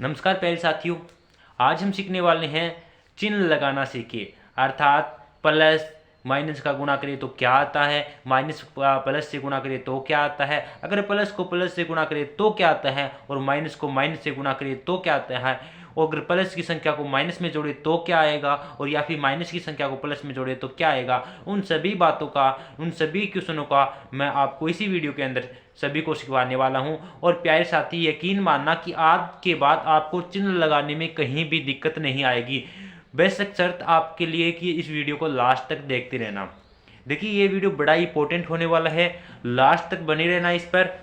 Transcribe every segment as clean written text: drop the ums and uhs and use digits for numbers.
नमस्कार प्यारे साथियों, आज हम सीखने वाले हैं चिन्ह लगाना सीखिए। अर्थात प्लस माइनस का गुणा करें तो क्या आता है, माइनस प्लस से गुणा करें तो क्या आता है, अगर प्लस को प्लस से गुणा करें तो क्या आता है, और माइनस को माइनस से गुणा करें तो क्या आता है, और अगर प्लस की संख्या को माइनस में जोड़े तो क्या आएगा, और या फिर माइनस की संख्या को प्लस में जोड़े तो क्या आएगा। उन सभी बातों का, उन सभी क्वेश्चनों का मैं आपको इसी वीडियो के अंदर सभी को सिखवाने वाला हूं। और प्यारे साथी, यकीन मानना कि आज के बाद आपको चिन्ह लगाने में कहीं भी दिक्कत नहीं आएगी। बेशक शर्त आपके लिए कि इस वीडियो को लास्ट तक देखते रहना। देखिए ये वीडियो बड़ा इंपॉर्टेंट होने वाला है, लास्ट तक बने रहना इस पर।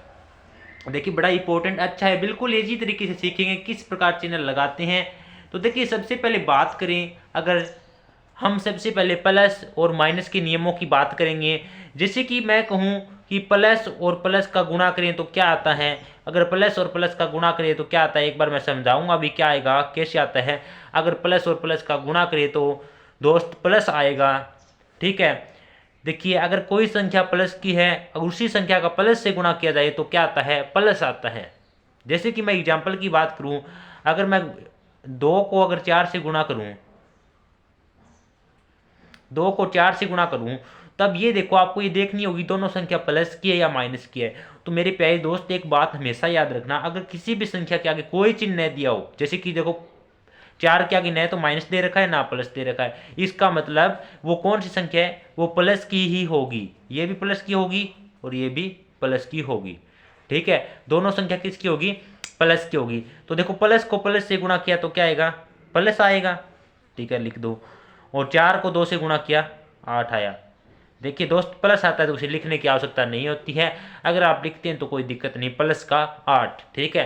देखिए बड़ा इंपॉर्टेंट अच्छा है, बिल्कुल इजी तरीके से सीखेंगे किस प्रकार चिन्ह लगाते हैं। तो देखिए सबसे पहले बात करें, अगर हम सबसे पहले प्लस और माइनस के नियमों की बात करेंगे। जैसे कि मैं कहूँ कि प्लस और प्लस का गुणा करें तो क्या आता है, अगर प्लस और प्लस का गुणा करें तो क्या आता है, एक बार मैं समझाऊंगा अभी क्या आएगा, कैसे आता है। अगर प्लस और प्लस का गुणा करें तो दोस्त प्लस आएगा, ठीक है। देखिए अगर कोई संख्या प्लस की है और उसी संख्या का प्लस से गुणा किया जाए तो क्या आता है, प्लस आता है। जैसे कि मैं एग्जाम्पल की बात करूं, अगर मैं 2 को अगर 4 से गुणा करूं, 2 को 4 से गुणा करूं, तब ये देखो आपको ये देखनी होगी दोनों संख्या प्लस की है या माइनस की है। तो मेरे प्यारे दोस्त एक बात हमेशा याद रखना, अगर किसी भी संख्या के आगे कोई चिन्ह नहीं दिया हो, जैसे कि देखो 4 के आगे न तो माइनस दे रखा है ना प्लस दे रखा है, इसका मतलब वो कौन सी संख्या है, वो प्लस की ही होगी। ये भी प्लस की होगी और ये भी प्लस की होगी, ठीक है। दोनों संख्या किसकी होगी, प्लस की होगी। तो देखो प्लस को प्लस से गुणा किया तो क्या आएगा, प्लस आएगा, ठीक है, लिख दो। और 4 को 2 से गुणा किया 8 आया। देखिए दोस्त प्लस आता है तो उसे लिखने की आवश्यकता नहीं होती है, अगर आप लिखते हैं तो कोई दिक्कत नहीं, प्लस का 8, ठीक है।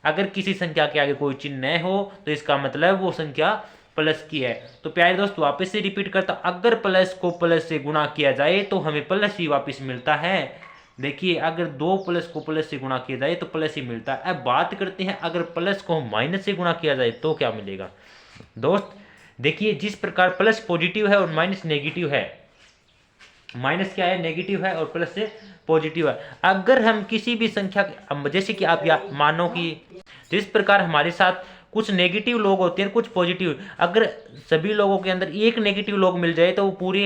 अगर किसी संख्या के आगे कोई चिन्ह न हो तो इसका मतलब वो संख्या प्लस की है। तो प्यारे दोस्त वापस से रिपीट करता, अगर प्लस को प्लस से गुणा किया जाए तो हमें प्लस ही वापस मिलता है। देखिए अगर 2 प्लस को प्लस से गुणा किया जाए तो प्लस ही मिलता है। अब बात करते हैं अगर प्लस को माइनस से गुणा किया जाए तो क्या मिलेगा। दोस्त देखिए जिस प्रकार प्लस पॉजिटिव है और माइनस नेगेटिव है, माइनस क्या है, नेगेटिव है, और प्लस से पॉजिटिव है। अगर हम किसी भी संख्या, जैसे कि आप या मानो कि जिस प्रकार हमारे साथ कुछ नेगेटिव लोग होते हैं कुछ पॉजिटिव, अगर सभी लोगों के अंदर एक नेगेटिव लोग मिल जाए तो वो पूरे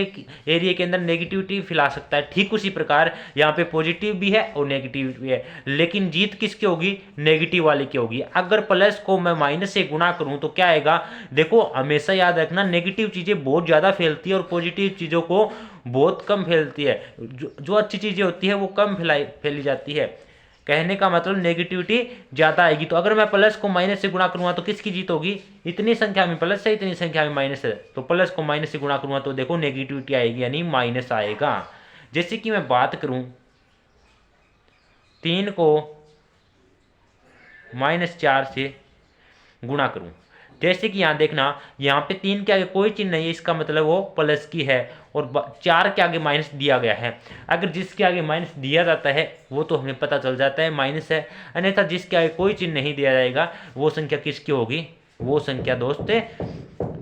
एरिया के अंदर नेगेटिविटी फैला सकता है। ठीक उसी प्रकार यहाँ पे पॉजिटिव भी है और नेगेटिव भी है, लेकिन जीत किसकी होगी, नेगेटिव वाले की होगी। अगर प्लस को मैं माइनस से गुणा करूँ तो क्या आएगा, देखो हमेशा याद रखना नेगेटिव चीज़ें बहुत ज़्यादा फैलती है और पॉजिटिव चीज़ों को बहुत कम फैलती है। जो अच्छी चीज़ें होती है वो कम फैली जाती है। कहने का मतलब नेगेटिविटी ज़्यादा आएगी। तो अगर मैं प्लस को माइनस से गुणा करूँगा तो किसकी जीत होगी, इतनी संख्या में प्लस है इतनी संख्या में माइनस है, तो प्लस को माइनस से गुणा करूँगा तो देखो नेगेटिविटी आएगी यानी माइनस आएगा। जैसे कि मैं बात करूँ 3 को -4 से गुणा करूँ, जैसे कि यहाँ देखना, यहाँ पे 3 के आगे कोई चिन्ह नहीं है, इसका मतलब वो प्लस की है, और 4 के आगे माइनस दिया गया है। अगर जिसके आगे माइनस दिया जाता है वो तो हमें पता चल जाता है माइनस है, अन्यथा जिसके आगे कोई चिन्ह नहीं दिया जाएगा वो संख्या किसकी होगी, वो संख्या दोस्त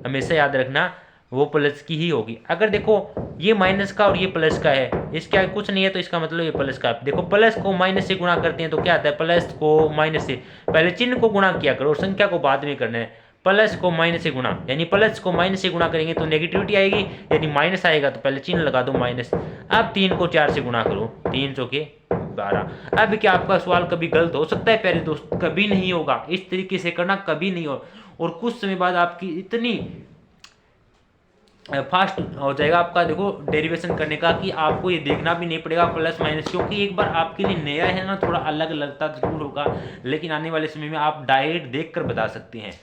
हमेशा याद रखना वो प्लस की ही होगी। अगर देखो ये माइनस का और ये प्लस का है, इसके आगे कुछ नहीं है तो इसका मतलब ये प्लस का है। देखो प्लस को माइनस से गुणा करते हैं तो क्या आता है, प्लस को माइनस से, पहले चिन्ह को गुणा किया करो और संख्या को बाद में करना है। प्लस को माइनस से गुणा, यानी प्लस को माइनस से गुणा करेंगे तो नेगेटिविटी आएगी, यानी माइनस आएगा तो पहले चिन्ह लगा दो माइनस। अब 3 को 4 से गुणा करो, 3 चौके 12। अब क्या आपका सवाल कभी गलत हो सकता है प्यारे दोस्त, कभी नहीं होगा, इस तरीके से करना कभी नहीं हो। और कुछ समय बाद आपकी इतनी फास्ट हो जाएगा आपका देखो डेरिवेशन करने का कि आपको ये देखना भी नहीं पड़ेगा प्लस माइनस, क्योंकि एक बार आपके लिए नया है ना, थोड़ा अलग लगता जरूर होगा, लेकिन आने वाले समय में आप डायरेक्ट देखकर बता सकते हैं।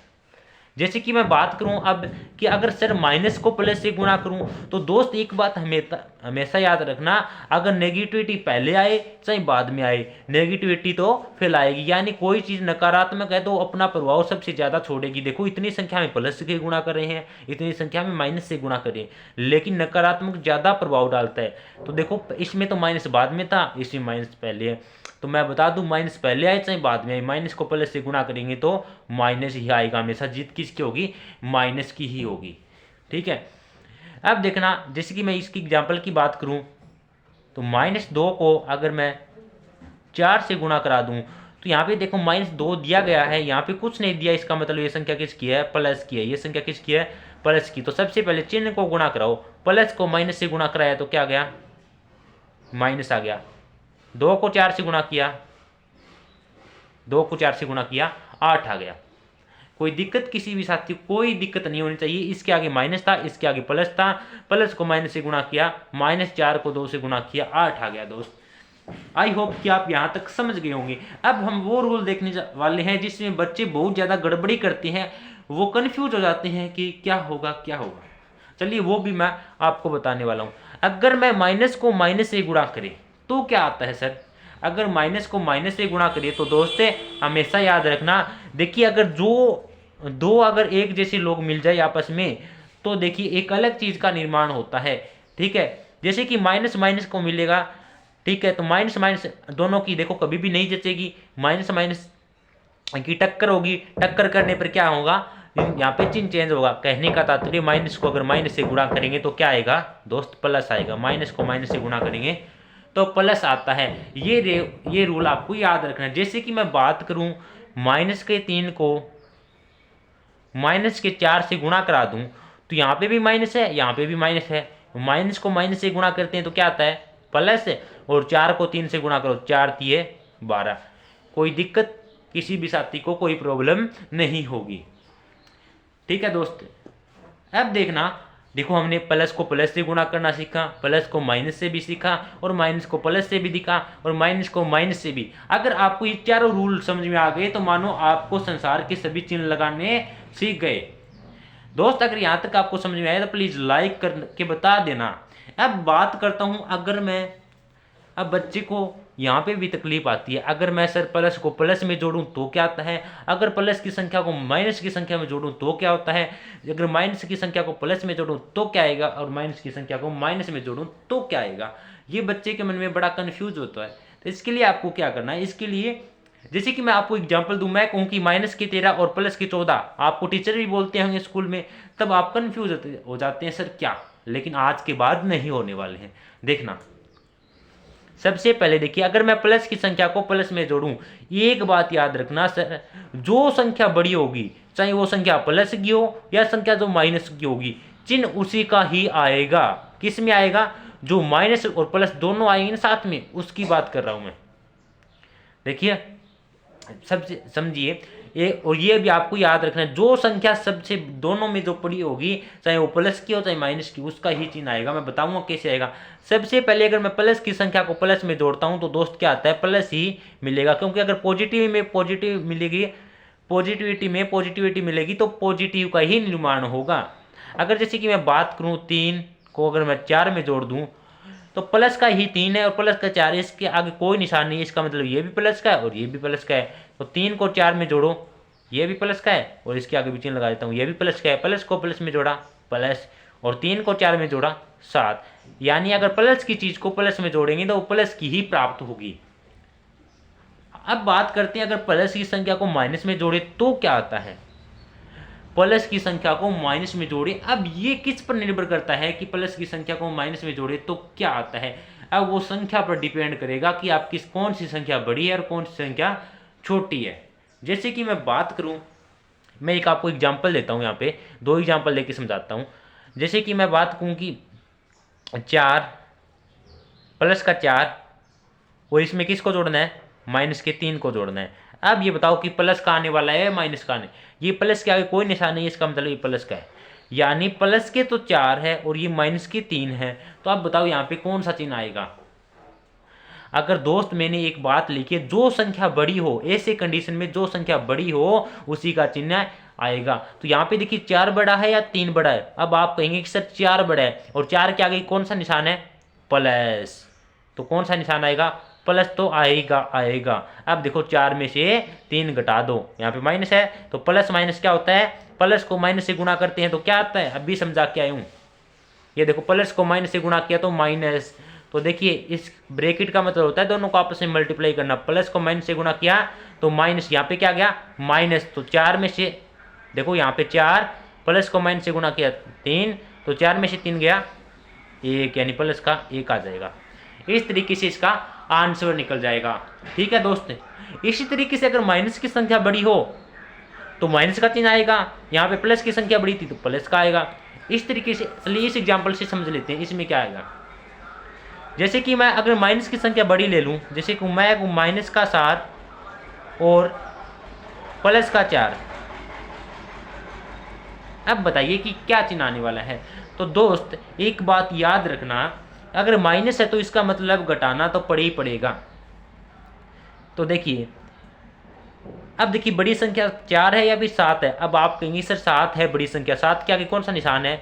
जैसे कि मैं बात करूं अब कि अगर सर माइनस को प्लस से गुणा करूं तो दोस्त एक बात हमेशा याद रखना, अगर नेगेटिविटी पहले आए चाहे बाद में आए, नेगेटिविटी तो फैलाएगी, यानी कोई चीज़ नकारात्मक है तो अपना प्रभाव सबसे ज़्यादा छोड़ेगी। देखो इतनी संख्या में प्लस से गुणा कर रहे हैं, इतनी संख्या में माइनस से गुणा कर रहे हैं, लेकिन नकारात्मक ज़्यादा प्रभाव डालता है। तो देखो इसमें तो माइनस बाद में था, इसमें माइनस पहले है, तो मैं बता दूं माइनस पहले आए चाहे बाद में आए, माइनस को प्लस से गुणा करेंगे तो माइनस ही आएगा, हमेशा जीत किसकी होगी, माइनस की ही होगी, ठीक है। अब देखना जैसे कि मैं इसकी एग्जांपल की बात करूं तो -2 को अगर मैं 4 से गुणा करा दूं तो तो यहाँ पे देखो -2 दिया गया है, यहाँ पे कुछ नहीं दिया, इसका मतलब ये संख्या किसकी है, प्लस की है। ये संख्या किसकी है, प्लस की। तो सबसे पहले चिन्ह को गुणा कराओ, प्लस को माइनस से गुणा कराया तो क्या आ गया, माइनस आ गया। 2 को 4 से गुणा किया, 2 को 4 से गुणा किया, 8 आ गया। कोई दिक्कत किसी भी साथी को कोई दिक्कत नहीं होनी चाहिए। इसके आगे माइनस था, इसके आगे प्लस था, प्लस को माइनस से गुणा किया, -4 को 2 से गुणा किया, 8 आ गया दोस्त। आई होप कि आप यहाँ तक समझ गए होंगे। अब हम वो रूल देखने वाले हैं जिसमें बच्चे बहुत ज़्यादा गड़बड़ी करते हैं, वो कन्फ्यूज हो जाते हैं कि क्या होगा क्या होगा। चलिए वो भी मैं आपको बताने वाला हूँ। अगर मैं माइनस को माइनस से गुणा करें तो क्या आता है सर, अगर माइनस को माइनस से गुणा करिए तो दोस्तों हमेशा याद रखना, देखिए अगर दो अगर एक जैसे लोग मिल जाए आपस में तो देखिए एक अलग चीज़ का निर्माण होता है, ठीक है। जैसे कि माइनस माइनस को मिलेगा, ठीक है, तो माइनस माइनस दोनों की देखो कभी भी नहीं जचेगी, माइनस माइनस की टक्कर होगी, टक्कर करने पर क्या होगा, यहाँ पे चिन्ह चेंज होगा। कहने का तात्पर्य माइनस को अगर माइनस से गुणा करेंगे तो क्या आएगा दोस्त, प्लस आएगा। माइनस को माइनस से गुणा करेंगे तो प्लस आता है। ये रूल आपको याद रखना है। जैसे कि मैं बात करूं -3 को -4 से गुणा करा दूं तो यहाँ पे भी माइनस है, यहाँ पे भी माइनस है। माइनस को माइनस से गुणा करते हैं तो क्या आता है, प्लस। और 4 को 3 से गुणा करो, 4 3 12। कोई दिक्कत किसी भी साथी को कोई प्रॉब्लम नहीं होगी, ठीक है दोस्त। अब देखना, देखो हमने प्लस को प्लस से गुणा करना सीखा, प्लस को माइनस से भी सीखा, और माइनस को प्लस से भी दिखा, और माइनस को माइनस से भी। अगर आपको ये चारों रूल समझ में आ गए तो मानो आपको संसार के सभी चिन्ह लगाने सीख गए। दोस्त अगर यहाँ तक आपको समझ में आया तो प्लीज लाइक करके बता देना। अब बात करता हूँ, अगर मैं अब बच्चे को यहाँ पे भी तकलीफ आती है, अगर मैं सर प्लस को प्लस में जोड़ूं तो क्या आता है, अगर प्लस की संख्या को माइनस की संख्या में जोड़ूं तो क्या होता है, अगर माइनस की संख्या को प्लस में जोड़ूं तो क्या आएगा, और माइनस की संख्या को माइनस में जोड़ूं तो क्या आएगा। ये बच्चे के मन में बड़ा कन्फ्यूज होता है। तो इसके लिए आपको क्या करना है, इसके लिए जैसे कि मैं आपको एग्जाम्पल दूं, मैं कहूँ कि -13 और +14, आपको टीचर भी बोलते होंगे स्कूल में, तब आप कन्फ्यूज हो जाते हैं सर क्या, लेकिन आज के बाद नहीं होने वाले हैं। देखना सबसे पहले देखिए, अगर मैं प्लस की संख्या को प्लस में जोड़ूं, एक बात याद रखना सर, जो संख्या बड़ी होगी चाहे वो संख्या प्लस की हो या संख्या जो माइनस की होगी, चिन्ह उसी का ही आएगा। किस में आएगा, जो माइनस और प्लस दोनों आएंगे ना साथ में, उसकी बात कर रहा हूं मैं। देखिए सबसे समझिए और ये भी आपको याद रखना है, जो संख्या सबसे दोनों में जो पड़ी होगी, चाहे वो प्लस की हो चाहे माइनस की, उसका ही चिन्ह आएगा। मैं बताऊंगा कैसे आएगा। सबसे पहले अगर मैं प्लस की संख्या को प्लस में जोड़ता हूं तो दोस्त क्या आता है, प्लस ही मिलेगा, क्योंकि अगर पॉजिटिव में पॉजिटिव मिलेगी, पॉजिटिविटी में पॉजिटिविटी मिलेगी तो पॉजिटिव का ही निर्माण होगा। अगर जैसे कि मैं बात करूँ 3 को अगर मैं 4 में जोड़ दूँ तो प्लस का ही 3 है और प्लस का 4 है, इसके आगे कोई निशान नहीं है, इसका मतलब ये भी प्लस का है और ये भी प्लस का है। तो 3 को 4 में जोड़ो, ये भी प्लस का है, और इसके आगे भी चिन्ह लगा देता हूँ, ये भी प्लस का है। प्लस को प्लस में जोड़ा प्लस, और 3 को 4 में जोड़ा 7। यानी अगर प्लस की चीज को प्लस में जोड़ेंगे तो वो प्लस की ही प्राप्त होगी। अब बात करते हैं, अगर प्लस की संख्या को माइनस में जोड़े तो क्या आता है, प्लस की संख्या को माइनस में जोड़े। अब ये किस पर निर्भर करता है कि प्लस की संख्या को माइनस में जोड़े तो क्या आता है। अब वो संख्या पर डिपेंड करेगा कि आपकी कौन सी संख्या बड़ी है और कौन सी संख्या छोटी है। जैसे कि मैं बात करूं, मैं एक आपको एग्जांपल देता हूं, यहाँ पे 2 एग्जांपल लेके समझाता हूं। जैसे कि मैं बात कहूं कि 4 प्लस का 4, और इसमें किसको जोड़ना है, माइनस के 3 को जोड़ना है। अब ये बताओ कि प्लस का आने वाला है माइनस का आने, ये प्लस के आगे कोई निशान नहीं है, इसका मतलब ये प्लस का है। यानी प्लस के तो 4 है और ये माइनस के 3 है, तो अब बताओ यहाँ पे कौन सा चिन्ह आएगा। अगर दोस्त मैंने एक बात लिखी है, जो संख्या बड़ी हो, ऐसे कंडीशन में जो संख्या बड़ी हो उसी का चिन्ह आएगा। तो यहाँ पे देखिए 4 बड़ा है या 3 बड़ा है। अब आप कहेंगे कि सर 4 बड़ा है, और 4 के आगे कौन सा निशान है, प्लस, तो कौन सा निशान आएगा, प्लस तो आएगा। अब देखो 4 में से 3 घटा दो, यहाँ पे माइनस है, तो प्लस माइनस क्या होता है, प्लस को माइनस से गुणा करते हैं तो क्या आता है, अभी समझा के आया हूँ। ये देखो प्लस को माइनस से गुणा किया तो माइनस, तो देखिए इस ब्रैकेट का मतलब होता है दोनों को आपस में मल्टीप्लाई करना। प्लस को माइनस से गुणा किया तो माइनस, यहाँ पे क्या गया माइनस, तो 4 में से देखो यहाँ पे 4, प्लस को माइनस से गुणा किया 3, तो 4 में से 3 गया 1, यानी प्लस का 1 आ जाएगा। इस तरीके से इसका आंसर निकल जाएगा। ठीक है दोस्त, इसी तरीके से अगर माइनस की संख्या बड़ी हो तो माइनस का चिन्ह आएगा, यहाँ पे प्लस की संख्या बड़ी थी तो प्लस का आएगा। इस तरीके से चलिए इस एग्जाम्पल से समझ लेते हैं इसमें क्या आएगा। जैसे कि मैं अगर माइनस की संख्या बड़ी ले लूँ, जैसे कि मैं माइनस का 7 और प्लस का 4, अब बताइए कि क्या चिन्ह आने वाला है। तो दोस्त एक बात याद रखना, अगर माइनस है तो इसका मतलब घटाना तो पड़ ही पड़ेगा। तो देखिए अब देखिए बड़ी संख्या 4 है या फिर 7 है। अब आप कहेंगे सर 7 है बड़ी संख्या, 7 के आगे कौन सा निशान है,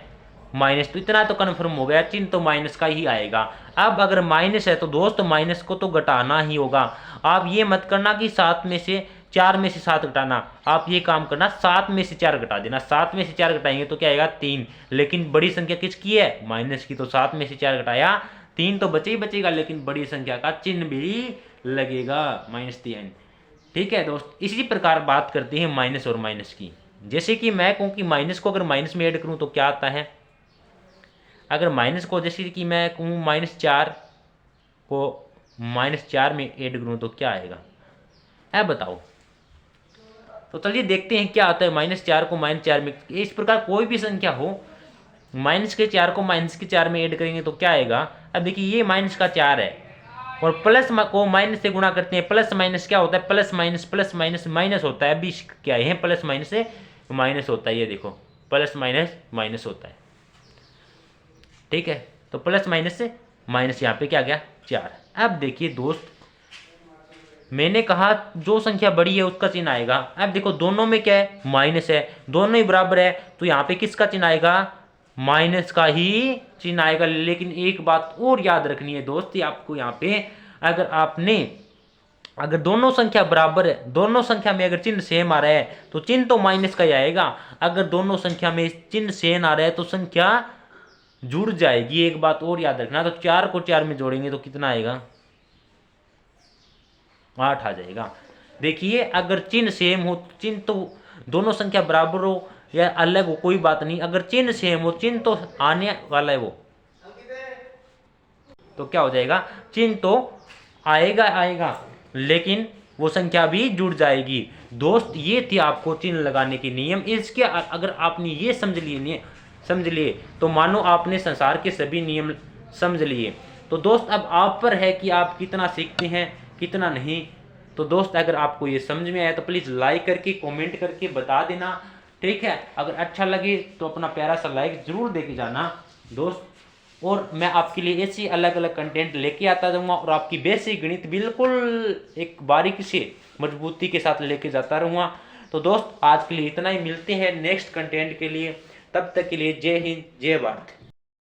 माइनस, तो इतना तो कन्फर्म हो गया, चिन्ह तो माइनस का ही आएगा। अब अगर माइनस है तो दोस्त माइनस को तो घटाना ही होगा। आप ये मत करना कि 7 में से 4 में से 7 घटाना, आप ये काम करना 7 में से 4 घटा देना। 7 में से 4 घटाएंगे तो क्या आएगा 3, लेकिन बड़ी संख्या किसकी है, माइनस की, तो 7 में से 4 घटाया 3 तो बचे ही बचेगा, लेकिन बड़ी संख्या का चिन्ह भी लगेगा -3। ठीक है दोस्त, इसी प्रकार बात करते हैं माइनस और माइनस की। जैसे कि मैं कहूँ कि माइनस को अगर माइनस में ऐड करूँ तो क्या आता है, अगर माइनस को जैसे कि मैं कहूँ -4 को -4 में ऐड करूँ तो क्या आएगा, है बताओ। तो चलिए देखते हैं क्या आता है -4 को -4 में। इस प्रकार कोई भी संख्या हो, माइनस के 4 को माइनस के 4 में ऐड करेंगे तो क्या आएगा। अब देखिए ये माइनस का 4 है और प्लस को माइनस से गुणा करते हैं, प्लस माइनस क्या होता है, प्लस माइनस माइनस होता है। अभी क्या है, प्लस माइनस से माइनस होता है, ये देखो प्लस माइनस माइनस होता है। ठीक है, तो प्लस माइनस से माइनस, यहाँ पे क्या गया 4। अब देखिए दोस्त मैंने कहा जो संख्या बड़ी है उसका चिन्ह आएगा। अब देखो दोनों में क्या है, माइनस है, दोनों ही बराबर है, तो यहाँ पे किसका चिन्ह आएगा, माइनस का ही चिन्ह आएगा। लेकिन एक बात और याद रखनी है दोस्त, आपको यहाँ पे अगर दोनों संख्या बराबर है, दोनों संख्या में अगर चिन्ह सेम आ रहा है तो चिन्ह तो माइनस का ही आएगा। अगर दोनों संख्या में चिन्ह सेम आ रहा है तो संख्या जुड़ जाएगी। एक बात और याद रखना, तो 4 को 4 में जोड़ेंगे तो कितना आएगा, 8 आ जाएगा। देखिए अगर चिन्ह सेम हो, चिन्ह तो दोनों संख्या बराबर हो या अलग हो कोई बात नहीं, अगर चिन्ह सेम हो, चिन्ह तो आने वाला है वो, तो क्या हो जाएगा, चिन्ह तो आएगा लेकिन वो संख्या भी जुड़ जाएगी। दोस्त ये थी आपको चिन्ह लगाने के नियम। इसके अगर आपने ये समझ लिए तो मानो आपने संसार के सभी नियम समझ लिए। तो दोस्त अब आप पर है कि आप कितना सीखते हैं कितना नहीं। तो दोस्त अगर आपको ये समझ में आया तो प्लीज़ लाइक करके कमेंट करके बता देना। ठीक है, अगर अच्छा लगे तो अपना प्यारा सा लाइक ज़रूर दे के जाना दोस्त। और मैं आपके लिए ऐसी अलग अलग कंटेंट लेके आता रहूँगा और आपकी बेसिक गणित बिल्कुल एक बारीकी से मजबूती के साथ लेके जाता रहूँगा। तो दोस्त आज के लिए इतना ही, मिलते हैं नेक्स्ट कंटेंट के लिए, तब तक के लिए जय हिंद जय भारत।